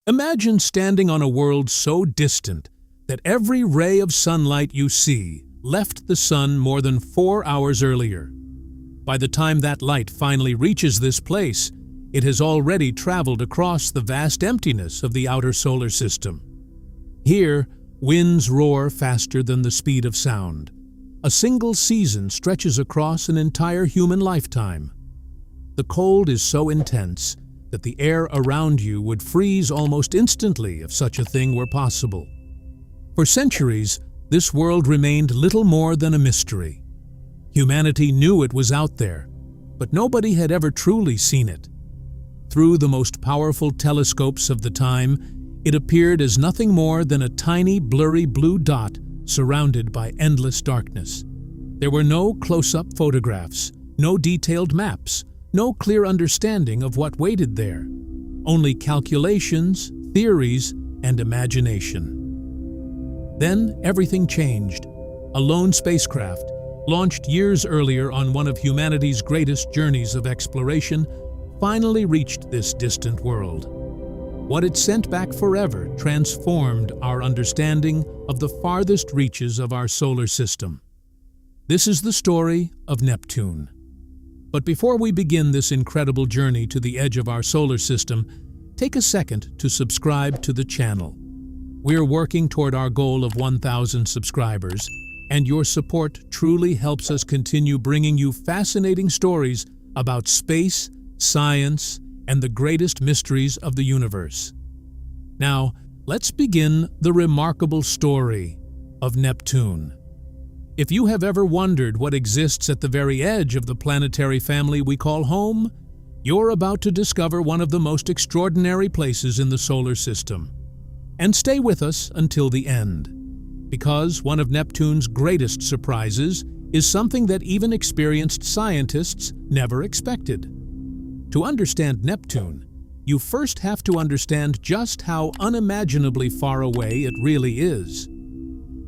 Imagine standing on a world so distant that every ray of sunlight you see left the sun more than 4 hours earlier. By the time that light finally reaches this place, it has already traveled across the vast emptiness of the outer solar system. Here, winds roar faster than the speed of sound. A single season stretches across an entire human lifetime. The cold is so intense that the air around you would freeze almost instantly if such a thing were possible. For centuries, this world remained little more than a mystery. Humanity knew it was out there, but nobody had ever truly seen it. Through the most powerful telescopes of the time, it appeared as nothing more than a tiny, blurry blue dot surrounded by endless darkness. There were no close-up photographs, no detailed maps, no clear understanding of what waited there, only calculations, theories, and imagination. Then everything changed. A lone spacecraft, launched years earlier on one of humanity's greatest journeys of exploration, finally reached this distant world. What it sent back forever transformed our understanding of the farthest reaches of our solar system. This is the story of Neptune. But before we begin this incredible journey to the edge of our solar system, take a second to subscribe to the channel. We're working toward our goal of 1,000 subscribers, and your support truly helps us continue bringing you fascinating stories about space, science, and the greatest mysteries of the universe. Now, let's begin the remarkable story of Neptune. If you have ever wondered what exists at the very edge of the planetary family we call home, you're about to discover one of the most extraordinary places in the solar system. And stay with us until the end, because one of Neptune's greatest surprises is something that even experienced scientists never expected. To understand Neptune, you first have to understand just how unimaginably far away it really is.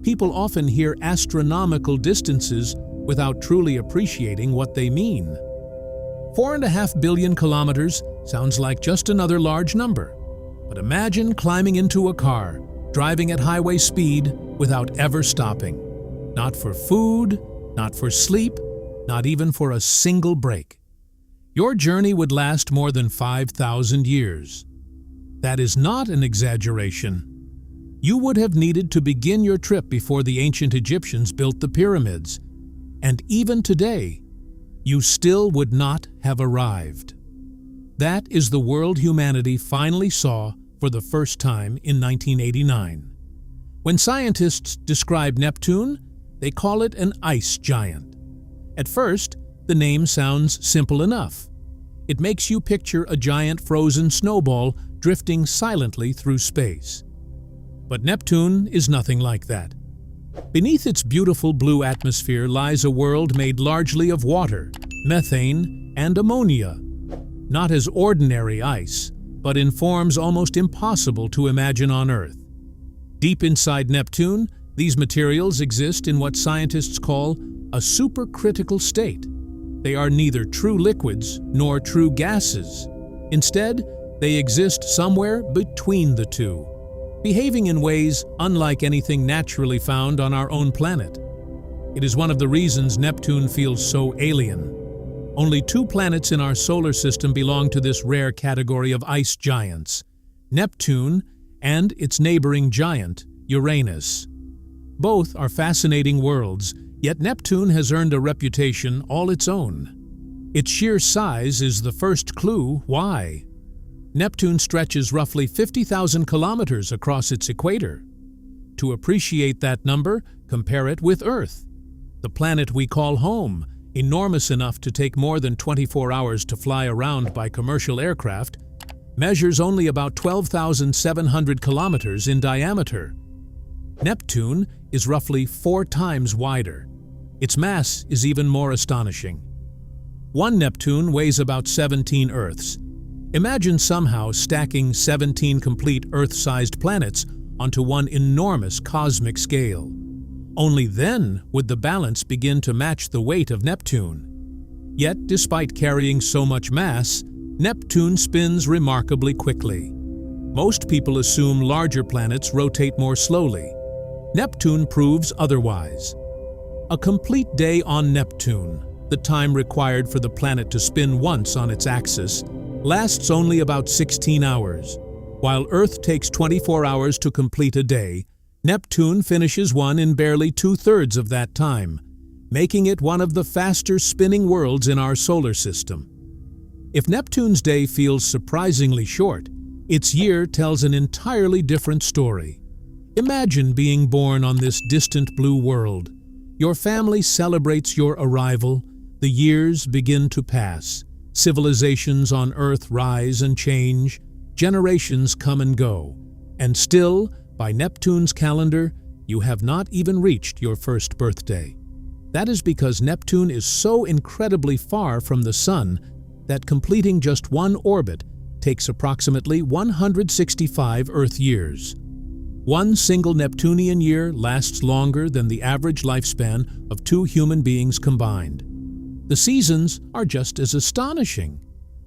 People often hear astronomical distances without truly appreciating what they mean. 4.5 billion kilometers sounds like just another large number. But imagine climbing into a car, driving at highway speed without ever stopping. Not for food, not for sleep, not even for a single break. Your journey would last more than 5,000 years. That is not an exaggeration. You would have needed to begin your trip before the ancient Egyptians built the pyramids, and even today, you still would not have arrived. That is the world humanity finally saw for the first time in 1989. When scientists describe Neptune, they call it an ice giant. At first, the name sounds simple enough. It makes you picture a giant frozen snowball drifting silently through space. But Neptune is nothing like that. Beneath its beautiful blue atmosphere lies a world made largely of water, methane, and ammonia. Not as ordinary ice, but in forms almost impossible to imagine on Earth. Deep inside Neptune, these materials exist in what scientists call a supercritical state. They are neither true liquids nor true gases. Instead, they exist somewhere between the two, behaving in ways unlike anything naturally found on our own planet. It is one of the reasons Neptune feels so alien. Only 2 planets in our solar system belong to this rare category of ice giants: Neptune and its neighboring giant, Uranus. Both are fascinating worlds, yet Neptune has earned a reputation all its own. Its sheer size is the first clue why. Neptune stretches roughly 50,000 kilometers across its equator. To appreciate that number, compare it with Earth. The planet we call home, enormous enough to take more than 24 hours to fly around by commercial aircraft, measures only about 12,700 kilometers in diameter. Neptune is roughly 4 times wider. Its mass is even more astonishing. One Neptune weighs about 17 Earths. Imagine somehow stacking 17 complete Earth-sized planets onto one enormous cosmic scale. Only then would the balance begin to match the weight of Neptune. Yet, despite carrying so much mass, Neptune spins remarkably quickly. Most people assume larger planets rotate more slowly. Neptune proves otherwise. A complete day on Neptune, the time required for the planet to spin once on its axis, lasts only about 16 hours. While Earth takes 24 hours to complete a day, Neptune finishes one in barely 2/3 of that time, making it one of the faster spinning worlds in our solar system. If Neptune's day feels surprisingly short, its year tells an entirely different story. Imagine being born on this distant blue world. Your family celebrates your arrival, the years begin to pass, civilizations on Earth rise and change, generations come and go, and still, by Neptune's calendar, you have not even reached your first birthday. That is because Neptune is so incredibly far from the Sun that completing just one orbit takes approximately 165 Earth years. One single Neptunian year lasts longer than the average lifespan of 2 human beings combined. The seasons are just as astonishing.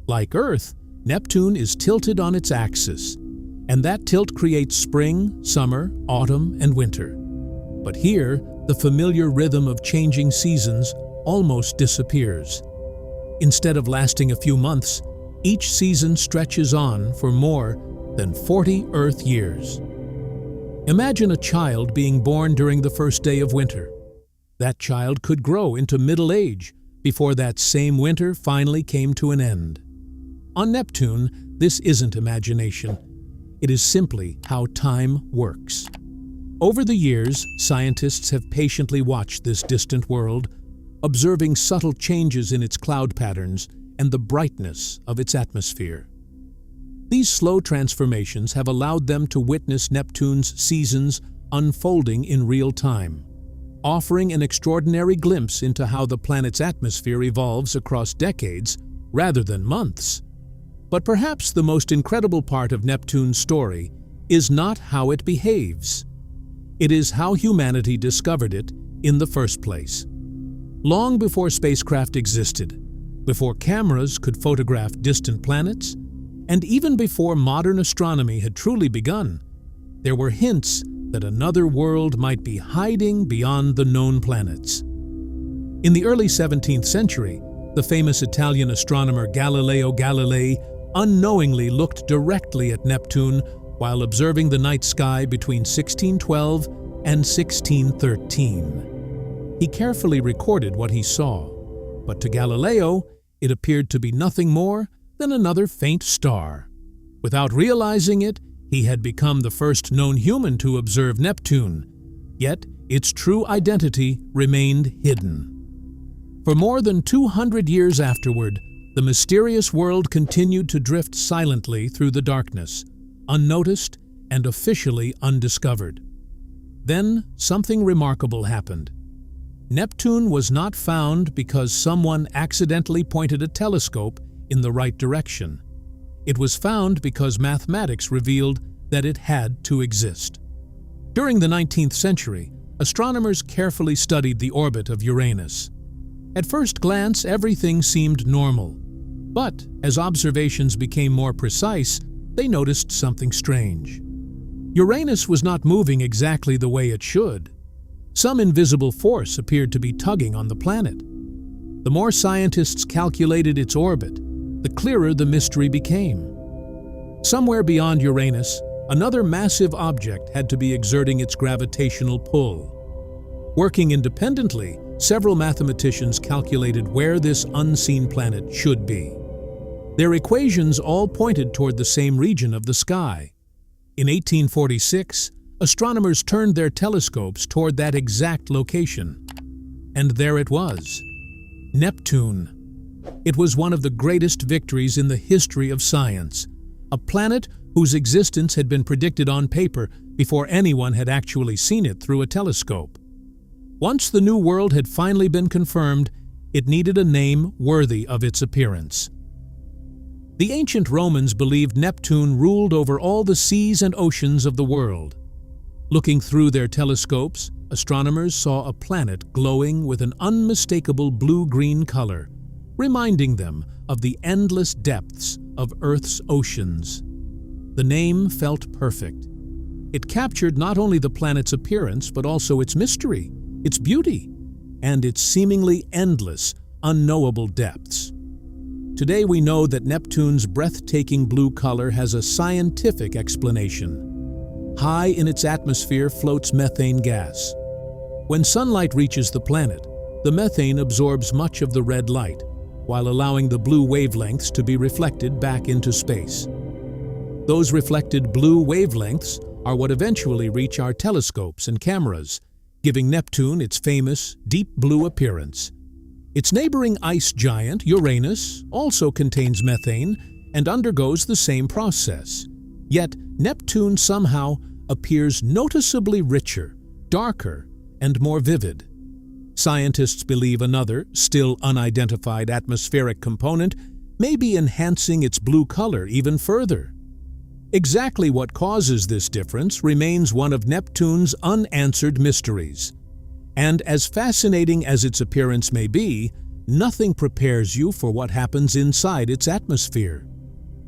Like Earth, Neptune is tilted on its axis, and that tilt creates spring, summer, autumn, and winter. But here, the familiar rhythm of changing seasons almost disappears. Instead of lasting a few months, each season stretches on for more than 40 Earth years. Imagine a child being born during the first day of winter. That child could grow into middle age before that same winter finally came to an end. On Neptune, this isn't imagination. It is simply how time works. Over the years, scientists have patiently watched this distant world, observing subtle changes in its cloud patterns and the brightness of its atmosphere. These slow transformations have allowed them to witness Neptune's seasons unfolding in real time, offering an extraordinary glimpse into how the planet's atmosphere evolves across decades rather than months. But perhaps the most incredible part of Neptune's story is not how it behaves. It is how humanity discovered it in the first place. Long before spacecraft existed, before cameras could photograph distant planets, and even before modern astronomy had truly begun, there were hints that another world might be hiding beyond the known planets. In the early 17th century, the famous Italian astronomer Galileo Galilei unknowingly looked directly at Neptune while observing the night sky between 1612 and 1613. He carefully recorded what he saw, but to Galileo, it appeared to be nothing more than another faint star. Without realizing it, he had become the first known human to observe Neptune, yet its true identity remained hidden. For more than 200 years afterward, the mysterious world continued to drift silently through the darkness, unnoticed and officially undiscovered. Then something remarkable happened. Neptune was not found because someone accidentally pointed a telescope in the right direction. It was found because mathematics revealed that it had to exist. During the 19th century, astronomers carefully studied the orbit of Uranus. At first glance, everything seemed normal. But as observations became more precise, they noticed something strange. Uranus was not moving exactly the way it should. Some invisible force appeared to be tugging on the planet. The more scientists calculated its orbit, the clearer the mystery became. Somewhere beyond Uranus, another massive object had to be exerting its gravitational pull. Working independently, several mathematicians calculated where this unseen planet should be. Their equations all pointed toward the same region of the sky. In 1846, astronomers turned their telescopes toward that exact location. And there it was, Neptune. It was one of the greatest victories in the history of science, a planet whose existence had been predicted on paper before anyone had actually seen it through a telescope. Once the new world had finally been confirmed, it needed a name worthy of its appearance. The ancient Romans believed Neptune ruled over all the seas and oceans of the world. Looking through their telescopes, astronomers saw a planet glowing with an unmistakable blue-green color, reminding them of the endless depths of Earth's oceans. The name felt perfect. It captured not only the planet's appearance, but also its mystery, its beauty, and its seemingly endless, unknowable depths. Today we know that Neptune's breathtaking blue color has a scientific explanation. High in its atmosphere floats methane gas. When sunlight reaches the planet, the methane absorbs much of the red light, while allowing the blue wavelengths to be reflected back into space. Those reflected blue wavelengths are what eventually reach our telescopes and cameras, giving Neptune its famous deep blue appearance. Its neighboring ice giant, Uranus, also contains methane and undergoes the same process. Yet, Neptune somehow appears noticeably richer, darker, and more vivid. Scientists believe another, still unidentified atmospheric component may be enhancing its blue color even further. Exactly what causes this difference remains one of Neptune's unanswered mysteries. And as fascinating as its appearance may be, nothing prepares you for what happens inside its atmosphere.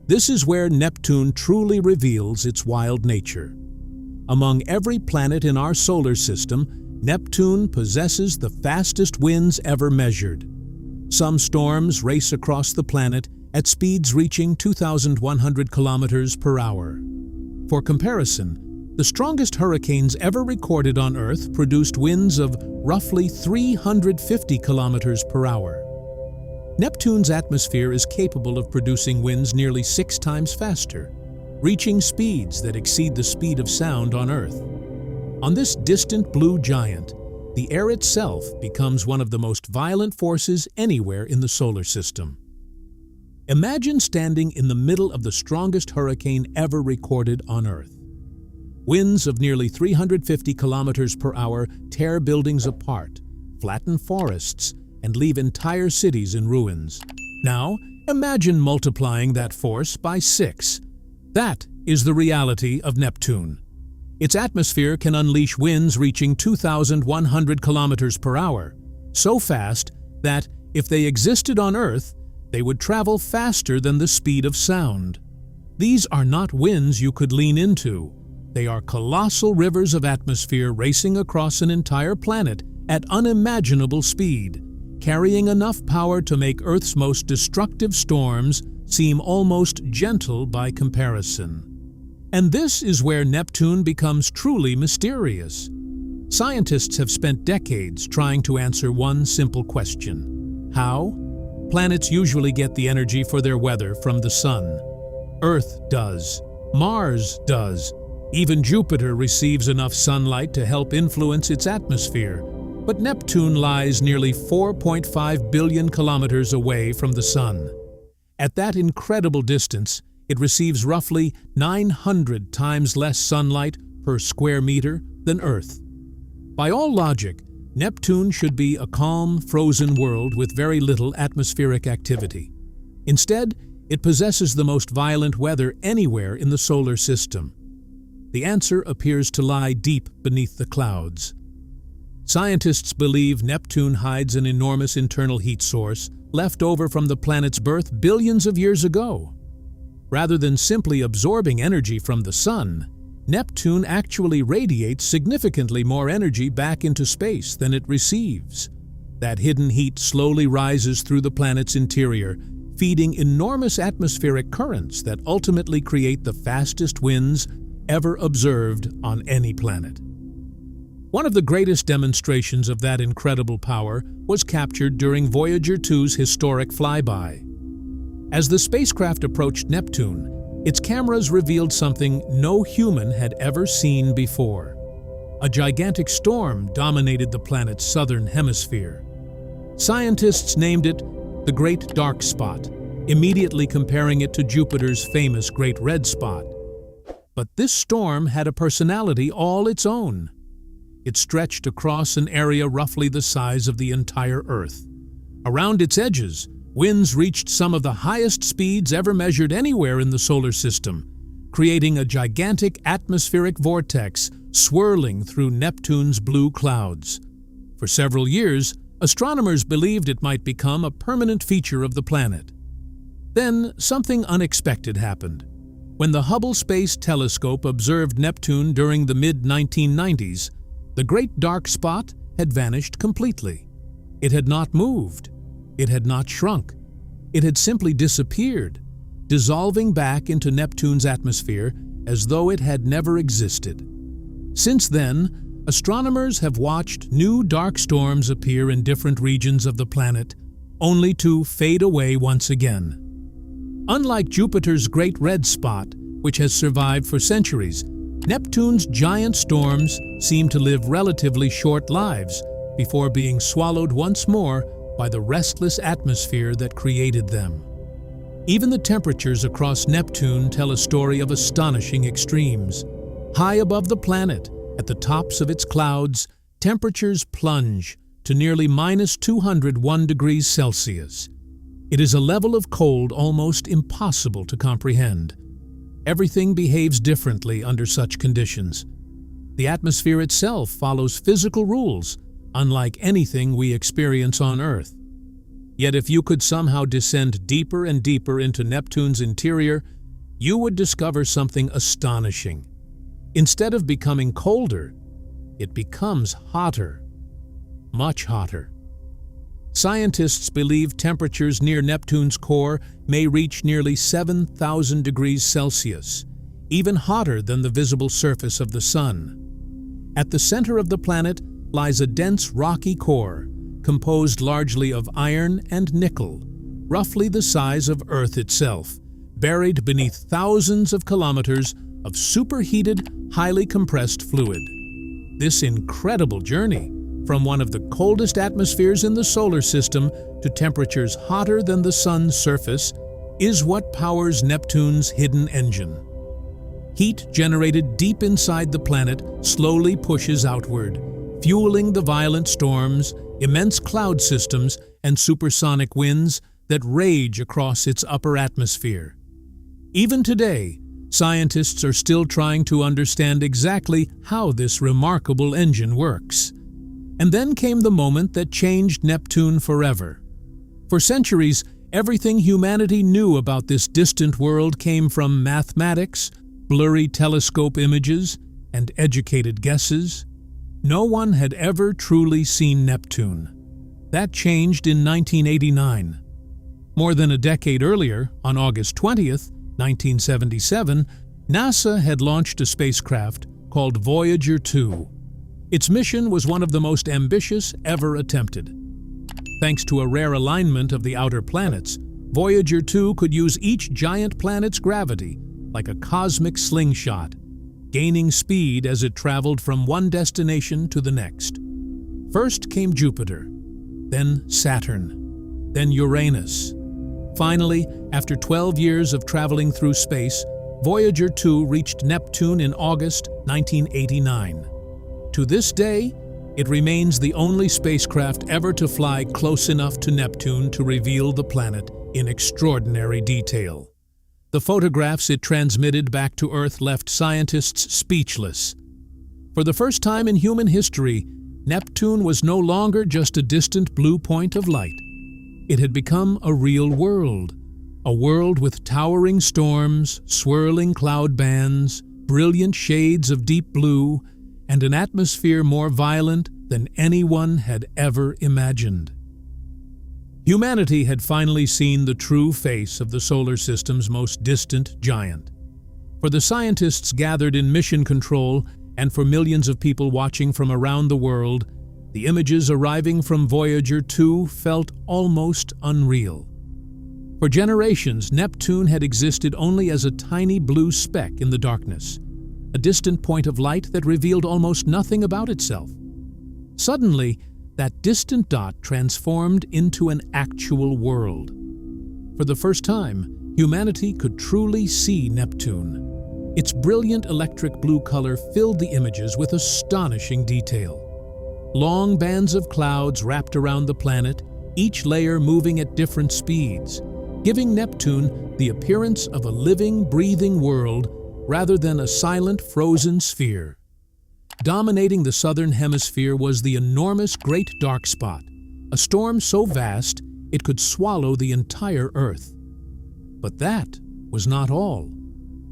This is where Neptune truly reveals its wild nature. Among every planet in our solar system, Neptune possesses the fastest winds ever measured. Some storms race across the planet at speeds reaching 2,100 kilometers per hour. For comparison, the strongest hurricanes ever recorded on Earth produced winds of roughly 350 kilometers per hour. Neptune's atmosphere is capable of producing winds nearly 6 times faster, reaching speeds that exceed the speed of sound on Earth. On this distant blue giant, the air itself becomes one of the most violent forces anywhere in the solar system. Imagine standing in the middle of the strongest hurricane ever recorded on Earth. Winds of nearly 350 kilometers per hour tear buildings apart, flatten forests, and leave entire cities in ruins. Now, imagine multiplying that force by 6. That is the reality of Neptune. Its atmosphere can unleash winds reaching 2,100 kilometers per hour, so fast that, if they existed on Earth, they would travel faster than the speed of sound. These are not winds you could lean into. They are colossal rivers of atmosphere racing across an entire planet at unimaginable speed, carrying enough power to make Earth's most destructive storms seem almost gentle by comparison. And this is where Neptune becomes truly mysterious. Scientists have spent decades trying to answer one simple question: how? Planets usually get the energy for their weather from the Sun. Earth does. Mars does. Even Jupiter receives enough sunlight to help influence its atmosphere. But Neptune lies nearly 4.5 billion kilometers away from the Sun. At that incredible distance, it receives roughly 900 times less sunlight per square meter than Earth. By all logic, Neptune should be a calm, frozen world with very little atmospheric activity. Instead, it possesses the most violent weather anywhere in the solar system. The answer appears to lie deep beneath the clouds. Scientists believe Neptune hides an enormous internal heat source left over from the planet's birth billions of years ago. Rather than simply absorbing energy from the Sun, Neptune actually radiates significantly more energy back into space than it receives. That hidden heat slowly rises through the planet's interior, feeding enormous atmospheric currents that ultimately create the fastest winds ever observed on any planet. One of the greatest demonstrations of that incredible power was captured during Voyager 2's historic flyby. As the spacecraft approached Neptune, its cameras revealed something no human had ever seen before. A gigantic storm dominated the planet's southern hemisphere. Scientists named it the Great Dark Spot, immediately comparing it to Jupiter's famous Great Red Spot. But this storm had a personality all its own. It stretched across an area roughly the size of the entire Earth. Around its edges, winds reached some of the highest speeds ever measured anywhere in the solar system, creating a gigantic atmospheric vortex swirling through Neptune's blue clouds. For several years, astronomers believed it might become a permanent feature of the planet. Then, something unexpected happened. When the Hubble Space Telescope observed Neptune during the mid-1990s, the great dark spot had vanished completely. It had not moved. It had not shrunk. It had simply disappeared, dissolving back into Neptune's atmosphere as though it had never existed. Since then, astronomers have watched new dark storms appear in different regions of the planet, only to fade away once again. Unlike Jupiter's Great Red Spot, which has survived for centuries, Neptune's giant storms seem to live relatively short lives before being swallowed once more by the restless atmosphere that created them. Even the temperatures across Neptune tell a story of astonishing extremes. High above the planet, at the tops of its clouds, temperatures plunge to nearly -201 degrees Celsius. It is a level of cold almost impossible to comprehend. Everything behaves differently under such conditions. The atmosphere itself follows physical rules, unlike anything we experience on Earth. Yet if you could somehow descend deeper and deeper into Neptune's interior, you would discover something astonishing. Instead of becoming colder, it becomes hotter, much hotter. Scientists believe temperatures near Neptune's core may reach nearly 7,000 degrees Celsius, even hotter than the visible surface of the Sun. At the center of the planet lies a dense rocky core, composed largely of iron and nickel, roughly the size of Earth itself, buried beneath thousands of kilometers of superheated, highly compressed fluid. This incredible journey, from one of the coldest atmospheres in the solar system to temperatures hotter than the Sun's surface, is what powers Neptune's hidden engine. Heat generated deep inside the planet slowly pushes outward, fueling the violent storms, immense cloud systems, and supersonic winds that rage across its upper atmosphere. Even today, scientists are still trying to understand exactly how this remarkable engine works. And then came the moment that changed Neptune forever. For centuries, everything humanity knew about this distant world came from mathematics, blurry telescope images, and educated guesses. No one had ever truly seen Neptune. That changed in 1989. More than a decade earlier, on August 20th, 1977, NASA had launched a spacecraft called Voyager 2. Its mission was one of the most ambitious ever attempted. Thanks to a rare alignment of the outer planets, Voyager 2 could use each giant planet's gravity like a cosmic slingshot, gaining speed as it traveled from one destination to the next. First came Jupiter, then Saturn, then Uranus. Finally, after 12 years of traveling through space, Voyager 2 reached Neptune in August 1989. To this day, it remains the only spacecraft ever to fly close enough to Neptune to reveal the planet in extraordinary detail. The photographs it transmitted back to Earth left scientists speechless. For the first time in human history, Neptune was no longer just a distant blue point of light. It had become a real world, a world with towering storms, swirling cloud bands, brilliant shades of deep blue, and an atmosphere more violent than anyone had ever imagined. Humanity had finally seen the true face of the solar system's most distant giant. For the scientists gathered in mission control and for millions of people watching from around the world, the images arriving from Voyager 2 felt almost unreal. For generations, Neptune had existed only as a tiny blue speck in the darkness, a distant point of light that revealed almost nothing about itself. Suddenly, that distant dot transformed into an actual world. For the first time, humanity could truly see Neptune. Its brilliant electric blue color filled the images with astonishing detail. Long bands of clouds wrapped around the planet, each layer moving at different speeds, giving Neptune the appearance of a living, breathing world rather than a silent, frozen sphere. Dominating the southern hemisphere was the enormous Great Dark Spot, a storm so vast it could swallow the entire Earth. But that was not all.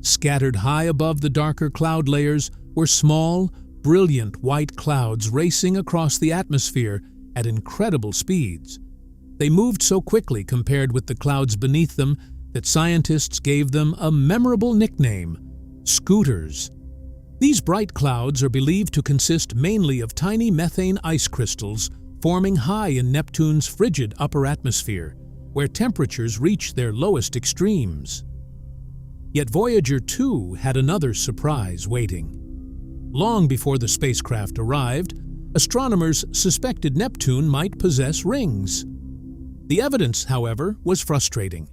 Scattered high above the darker cloud layers were small, brilliant white clouds racing across the atmosphere at incredible speeds. They moved so quickly compared with the clouds beneath them that scientists gave them a memorable nickname: scooters. These bright clouds are believed to consist mainly of tiny methane ice crystals forming high in Neptune's frigid upper atmosphere, where temperatures reach their lowest extremes. Yet Voyager 2 had another surprise waiting. Long before the spacecraft arrived, astronomers suspected Neptune might possess rings. The evidence, however, was frustrating.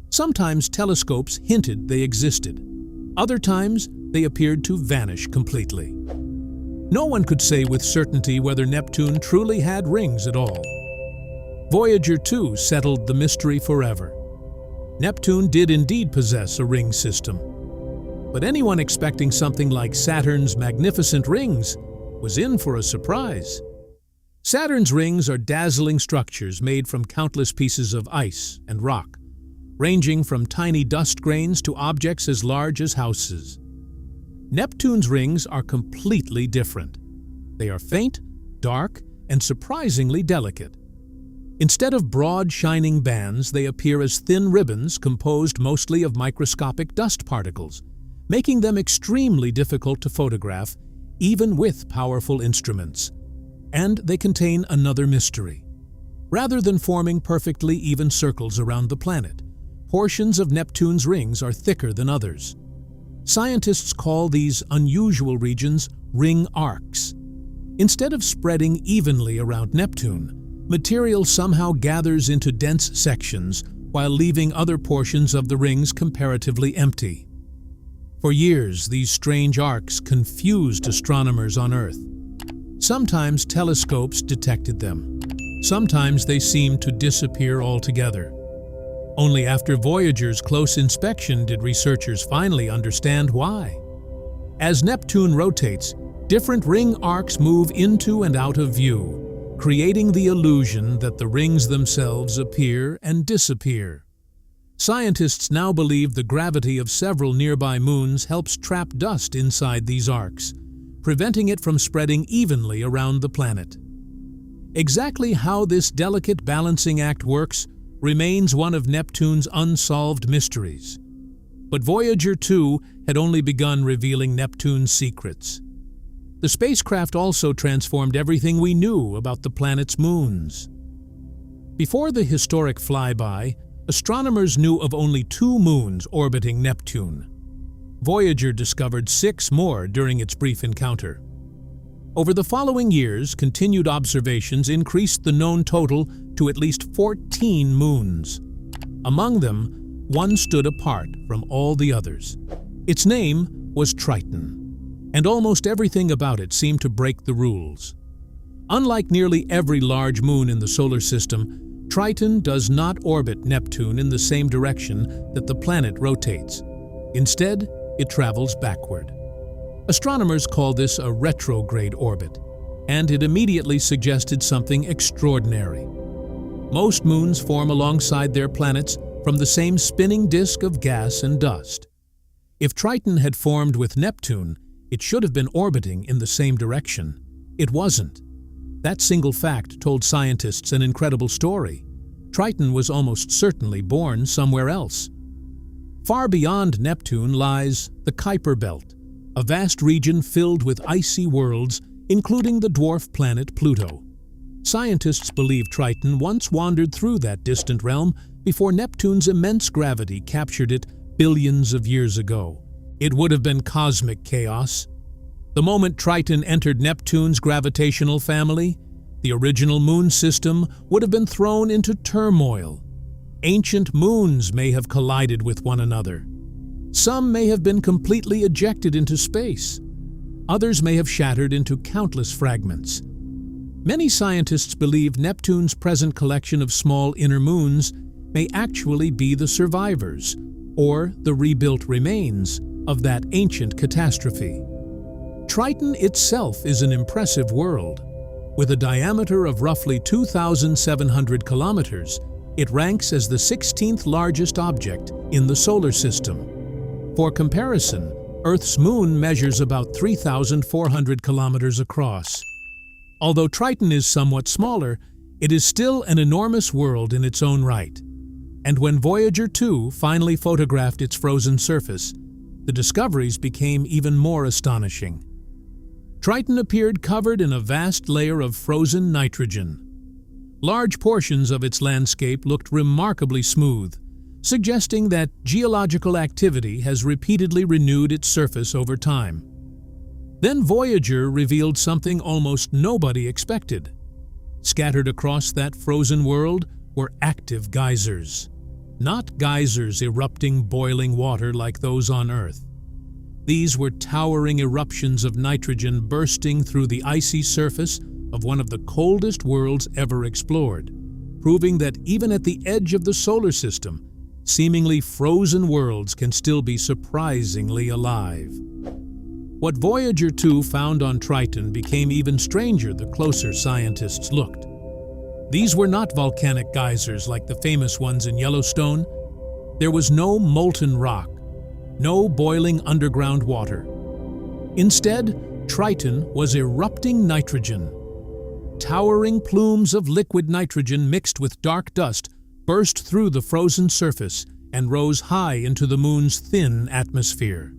Sometimes telescopes hinted they existed. Other times, they appeared to vanish completely. No one could say with certainty whether Neptune truly had rings at all. Voyager 2 settled the mystery forever. Neptune did indeed possess a ring system. But anyone expecting something like Saturn's magnificent rings was in for a surprise. Saturn's rings are dazzling structures made from countless pieces of ice and rock, ranging from tiny dust grains to objects as large as houses. Neptune's rings are completely different. They are faint, dark, and surprisingly delicate. Instead of broad, shining bands, they appear as thin ribbons composed mostly of microscopic dust particles, making them extremely difficult to photograph, even with powerful instruments. And they contain another mystery. Rather than forming perfectly even circles around the planet, portions of Neptune's rings are thicker than others. Scientists call these unusual regions ring arcs. Instead of spreading evenly around Neptune, material somehow gathers into dense sections while leaving other portions of the rings comparatively empty. For years, these strange arcs confused astronomers on Earth. Sometimes telescopes detected them. Sometimes they seemed to disappear altogether. Only after Voyager's close inspection did researchers finally understand why. As Neptune rotates, different ring arcs move into and out of view, creating the illusion that the rings themselves appear and disappear. Scientists now believe the gravity of several nearby moons helps trap dust inside these arcs, preventing it from spreading evenly around the planet. Exactly how this delicate balancing act works remains one of Neptune's unsolved mysteries. But Voyager 2 had only begun revealing Neptune's secrets. The spacecraft also transformed everything we knew about the planet's moons. Before the historic flyby, astronomers knew of only 2 moons orbiting Neptune. Voyager discovered 6 more during its brief encounter. Over the following years, continued observations increased the known total to at least 14 moons. Among them, one stood apart from all the others. Its name was Triton, and almost everything about it seemed to break the rules. Unlike nearly every large moon in the solar system, Triton does not orbit Neptune in the same direction that the planet rotates. Instead, it travels backward. Astronomers call this a retrograde orbit, and it immediately suggested something extraordinary. Most moons form alongside their planets from the same spinning disk of gas and dust. If Triton had formed with Neptune, it should have been orbiting in the same direction. It wasn't. That single fact told scientists an incredible story. Triton was almost certainly born somewhere else. Far beyond Neptune lies the Kuiper Belt, a vast region filled with icy worlds, including the dwarf planet Pluto. Scientists believe Triton once wandered through that distant realm before Neptune's immense gravity captured it billions of years ago. It would have been cosmic chaos. The moment Triton entered Neptune's gravitational family, the original moon system would have been thrown into turmoil. Ancient moons may have collided with one another. Some may have been completely ejected into space. Others may have shattered into countless fragments. Many scientists believe Neptune's present collection of small inner moons may actually be the survivors, or the rebuilt remains, of that ancient catastrophe. Triton itself is an impressive world. With a diameter of roughly 2,700 kilometers, it ranks as the 16th largest object in the solar system. For comparison, Earth's moon measures about 3,400 kilometers across. Although Triton is somewhat smaller, it is still an enormous world in its own right. And when Voyager 2 finally photographed its frozen surface, the discoveries became even more astonishing. Triton appeared covered in a vast layer of frozen nitrogen. Large portions of its landscape looked remarkably smooth, suggesting that geological activity has repeatedly renewed its surface over time. Then Voyager revealed something almost nobody expected. Scattered across that frozen world were active geysers. Not geysers erupting boiling water like those on Earth. These were towering eruptions of nitrogen bursting through the icy surface of one of the coldest worlds ever explored, proving that even at the edge of the solar system, seemingly frozen worlds can still be surprisingly alive. What Voyager 2 found on Triton became even stranger the closer scientists looked. These were not volcanic geysers like the famous ones in Yellowstone. There was no molten rock, no boiling underground water. Instead, Triton was erupting nitrogen. Towering plumes of liquid nitrogen mixed with dark dust burst through the frozen surface and rose high into the moon's thin atmosphere.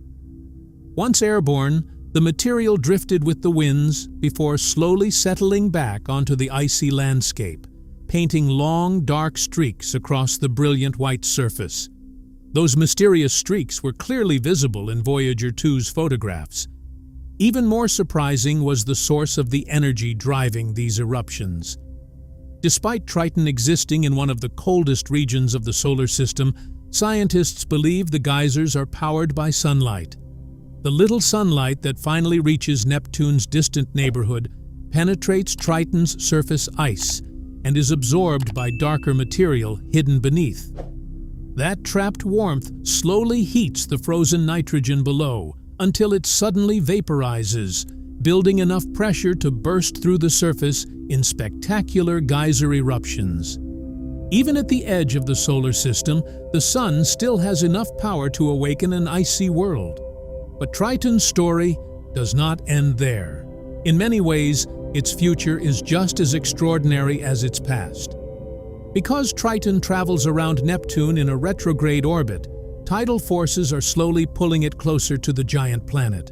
Once airborne, the material drifted with the winds before slowly settling back onto the icy landscape, painting long, dark streaks across the brilliant white surface. Those mysterious streaks were clearly visible in Voyager 2's photographs. Even more surprising was the source of the energy driving these eruptions. Despite Triton existing in one of the coldest regions of the solar system, scientists believe the geysers are powered by sunlight. The little sunlight that finally reaches Neptune's distant neighborhood penetrates Triton's surface ice and is absorbed by darker material hidden beneath. That trapped warmth slowly heats the frozen nitrogen below until it suddenly vaporizes, building enough pressure to burst through the surface in spectacular geyser eruptions. Even at the edge of the solar system, the sun still has enough power to awaken an icy world. But Triton's story does not end there. In many ways, its future is just as extraordinary as its past. Because Triton travels around Neptune in a retrograde orbit, tidal forces are slowly pulling it closer to the giant planet.